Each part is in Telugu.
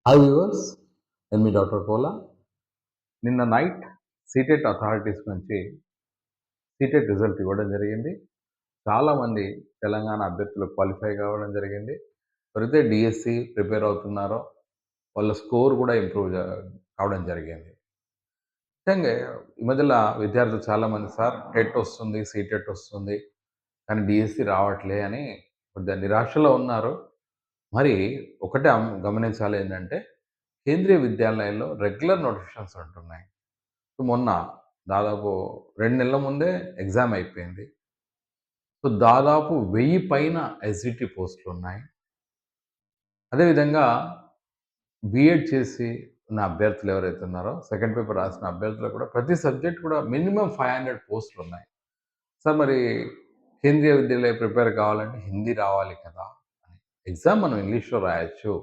హాయ్ వ్యూవర్స్, నేను మీ డాక్టర్ పోలా. నిన్న నైట్ సీటెట్ అథారిటీస్ నుంచి సీటెట్ రిజల్ట్ ఇవ్వడం జరిగింది. చాలామంది తెలంగాణ అభ్యర్థులు క్వాలిఫై కావడం జరిగింది. ఎవరైతే డిఎస్సి ప్రిపేర్ అవుతున్నారో వాళ్ళ స్కోర్ కూడా ఇంప్రూవ్ కావడం జరిగింది. నిజంగా ఈ మధ్యలో విద్యార్థులు చాలామంది సార్ టెట్ వస్తుంది, సీటెట్ వస్తుంది, కానీ డిఎస్సి రావట్లే అని కొద్దిగా నిరాశలో ఉన్నారు. మరి ఒకటే గమనించాలి ఏంటంటే కేంద్రీయ విద్యాలయాల్లో రెగ్యులర్ నోటిఫికేషన్స్ ఉంటున్నాయి. మొన్న దాదాపు 2 నెలల ముందే ఎగ్జామ్ అయిపోయింది. సో, దాదాపు 1000 పైన ఎస్‌జిటి పోస్టులున్నాయి. అదేవిధంగా బీఎడ్ చేసి ఉన్న అభ్యర్థులు ఎవరైతే ఉన్నారో, సెకండ్ పేపర్ రాసిన అభ్యర్థులకు కూడా ప్రతి సబ్జెక్ట్ కూడా మినిమమ్ 500 పోస్టులున్నాయి. సార్ మరి కేంద్రీయ విద్యాలయ ప్రిపేర్ కావాలంటే హిందీ రావాలి కదా! అని. ఎగ్జామ్ మనం ఇంగ్లీష్‌లో రాయొచ్చు.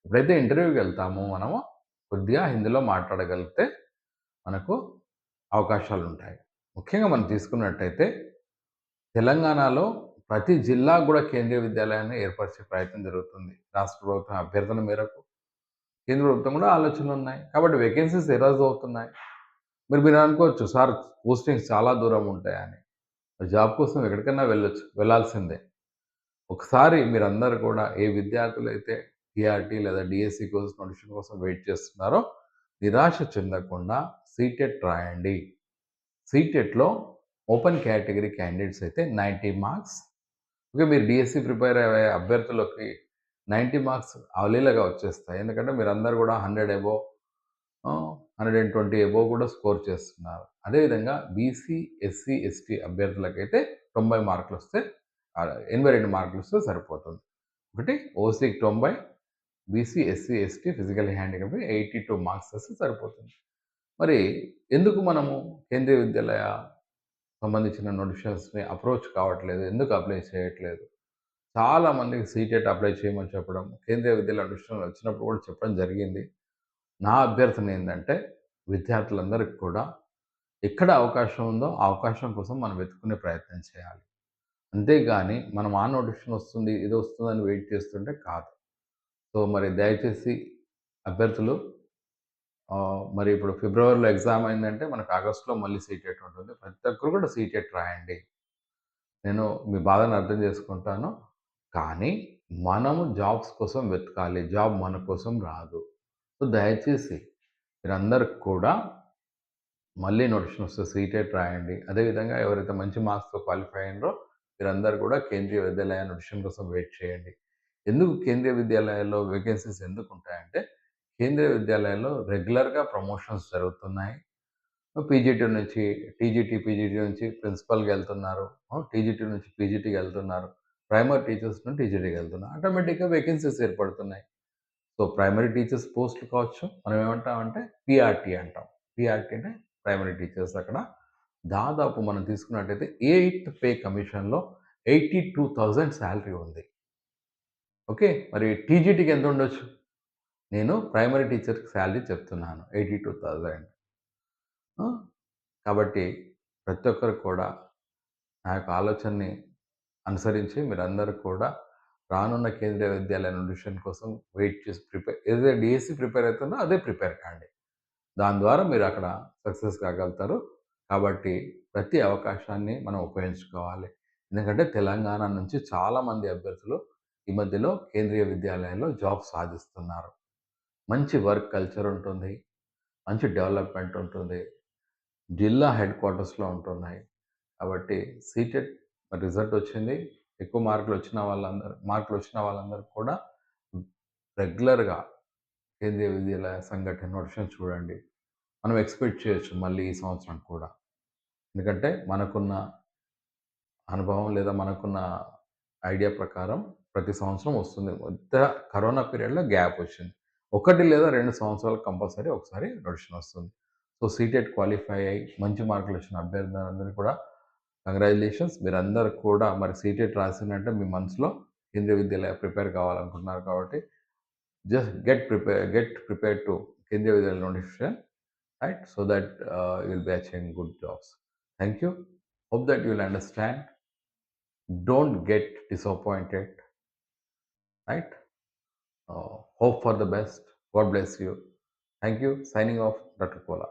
ఎప్పుడైతే ఇంటర్వ్యూకి వెళ్తామో మనము కొద్దిగా హిందీలో మాట్లాడగలిగితే మనకు అవకాశాలుంటాయి. ముఖ్యంగా మనం తీసుకున్నట్టయితే తెలంగాణలో ప్రతి జిల్లాకు కూడా కేంద్రీయ విద్యాలయాన్ని ఏర్పరిచే ప్రయత్నం జరుగుతుంది. రాష్ట్ర ప్రభుత్వం అభ్యర్థన మేరకు కేంద్ర ప్రభుత్వం కూడా ఆలోచనలున్నాయి. కాబట్టి వేకెన్సీస్ ఎరైజ్ అవుతున్నాయి. మీరు అనుకోవచ్చు సార్ పోస్టింగ్స్ చాలా దూరం ఉంటాయని. జాబ్ కోసం ఎక్కడికైనా వెళ్ళొచ్చు, వెళ్ళాల్సిందే. ఒకసారి మీరందరూ కూడా ఏ విద్యార్థులైతే టీఆర్‌టీ లేదా డిఎస్సి కోసం నోటిఫికేషన్ కోసం వెయిట్ చేస్తున్నారో నిరాశ చెందకుండా సీటెట్ రాయండి. సీటెట్‌లో ఓపెన్ కేటగిరీ క్యాండిడేట్స్ అయితే 90 మార్క్స్. ఓకే. మీరు డిఎస్సి ప్రిపేర్ అయ్యే అభ్యర్థులకి 90 మార్క్స్ అవలీలగా వచ్చేస్తాయి. ఎందుకంటే మీరందరూ కూడా 100 అబోవ్ 120 అబోవ్ కూడా స్కోర్ చేస్తున్నారు. అదేవిధంగా బీసీ, ఎస్సీ, ఎస్టీ అభ్యర్థులకైతే 90 మార్కులొస్తే 82 మార్కులొస్తే సరిపోతుంది. ఒకటి ఓసీకి 90, BC, SC, ST, physically handicapped 82 marks వస్తే సరిపోతుంది. మరి ఎందుకు మనము కేంద్రీయ విద్యాలయ సంబంధించిన నోటిఫికేషన్స్‌ని అప్రోచ్ కావట్లేదు? ఎందుకు అప్లై చేయట్లేదు? చాలా మందికి సీటెట్ అప్లై చేయమని చెప్పడం, కేంద్రీయ విద్యాలయ నోటిఫికేషన్ వచ్చినప్పుడు కూడా చెప్పడం జరిగింది. నా అభ్యర్థన ఏందంటే విద్యార్థులందరికీ కూడా ఎక్కడ అవకాశం ఉందో ఆ అవకాశం కోసం మనం వెతుక్కునే ప్రయత్నం చేయాలి. అంతేగాని మనం ఆ నోటిఫికేషన్ వస్తుంది, ఇది వస్తుందని వెయిట్ చేస్తుంటే కాదు. సో, మరి దయచేసి అభ్యర్థులు మరి ఇప్పుడు ఫిబ్రవరిలో ఎగ్జామ్ అయిందంటే మనకు ఆగస్టులో మళ్ళీ సీటెట్ ఉంటుంది. ప్రతి ఒక్కరు కూడా సీటెట్ రాయండి. నేను మీ బాధను అర్థం చేసుకుంటాను. కానీ మనము జాబ్స్ కోసం వెతకాలి. జాబ్ మన కోసం రాదు. సో, దయచేసి మీరందరూ కూడా మళ్ళీ నోటిఫికేషన్ వస్తే సీటెట్ రాయండి. అదేవిధంగా ఎవరైతే మంచి మార్క్స్‌తో క్వాలిఫై అయ్యిండ్రో మీరందరూ కూడా కేంద్రీయ విద్యాలయ నోటిఫికేషన్ కోసం వెయిట్ చేయండి. ఎందుకు కేంద్రీయ విద్యాలయాల్లో వేకెన్సీస్ ఎందుకుంటాయంటే, కేంద్రీయ విద్యాలయాల్లో రెగ్యులర్‌గా ప్రమోషన్స్ జరుగుతున్నాయి. పీజీటీ నుంచి పీజీటీ నుంచి ప్రిన్సిపల్‌గెళ్తున్నారు. టీజీటీ నుంచి పీజీటీకెళ్తున్నారు. ప్రైమరీ టీచర్స్ నుండి టీజీటీకెళ్తున్నారు. ఆటోమేటిక్‌గా వేకెన్సీస్ ఏర్పడుతున్నాయి. సో, ప్రైమరీ టీచర్స్ పోస్టులు కావచ్చు. మనం ఏమంటామంటే పీఆర్‌టీ అంటాం. పీఆర్‌టీ అంటే ప్రైమరీ టీచర్స్ అక్కడ. దాదాపు మనం తీసుకున్నట్టయితే 8థ్ పే కమిషన్‌లో 82,000 సాలరీ ఉంది. ఓకే. మరి టీజీటీకి ఎంత ఉండొచ్చు? నేను ప్రైమరీ టీచర్‌కి సాలరీ చెప్తున్నాను. 82,000. ఆ! కాబట్టి ప్రతి ఒక్కరు కూడా నా యొక్క ఆలోచనని అనుసరించి మీరందరూ కూడా రానున్న కేంద్రీయ విద్యాలయ నోటిఫికేషన్ కోసం వెయిట్ చేసి ఏదైతే డీఎస్సీ ప్రిపేర్ అవుతుందో అదే ప్రిపేర్ కాండి. దాని ద్వారా మీరు అక్కడ సక్సెస్ కాగలుగుతారు. కాబట్టి ప్రతి అవకాశాన్ని మనం ఉపయోగించుకోవాలి. ఎందుకంటే తెలంగాణ నుంచి చాలామంది అభ్యర్థులు ఈ మధ్యలో కేంద్రీయ విద్యాలయాల్లో జాబ్ సాధిస్తున్నారు. మంచి వర్క్ కల్చర్ ఉంటుంది. మంచి డెవలప్‌మెంట్ ఉంటుంది. జిల్లా హెడ్ క్వార్టర్స్‌లో ఉంటున్నాయి. కాబట్టి సీటెట్ రిజల్ట్ వచ్చింది. ఎక్కువ మార్కులొచ్చిన వాళ్ళందరూ కూడా రెగ్యులర్‌గా కేంద్రీయ విద్యాలయ సంఘటన నోటిఫికేషన్ చూడండి. మనం ఎక్స్‌పెక్ట్ చేయొచ్చు మళ్ళీ ఈ సంవత్సరం కూడా. ఎందుకంటే మనకున్న అనుభవం లేదా మనకున్న ఐడియా ప్రకారం ప్రతి సంవత్సరం వస్తుంది. కరోనా పీరియడ్‌లో గ్యాప్ వచ్చింది. 1 లేదా 2 సంవత్సరాలు కంపల్సరీ ఒకసారి నోటిఫికేషన్ వస్తుంది. సో, సీటెట్ క్వాలిఫై అయ్యి మంచి మార్కులొచ్చిన అభ్యర్థులందరికీ కూడా కంగ్రాచ్యులేషన్స్. మీరందరూ కూడా మరి సీటెట్ రాసిందంటే మీ మనసులో కేంద్రీయ విద్యాలయ ప్రిపేర్ కావాలనుకుంటున్నారు కాబట్టి just get prepared to Kendriya Vidyalaya notification, right? So that you'll be achieving good jobs. Thank you. Hope that you'll understand. Don't get disappointed, right? Hope for the best. God bless you. Thank you. Signing off, Dr. Kola.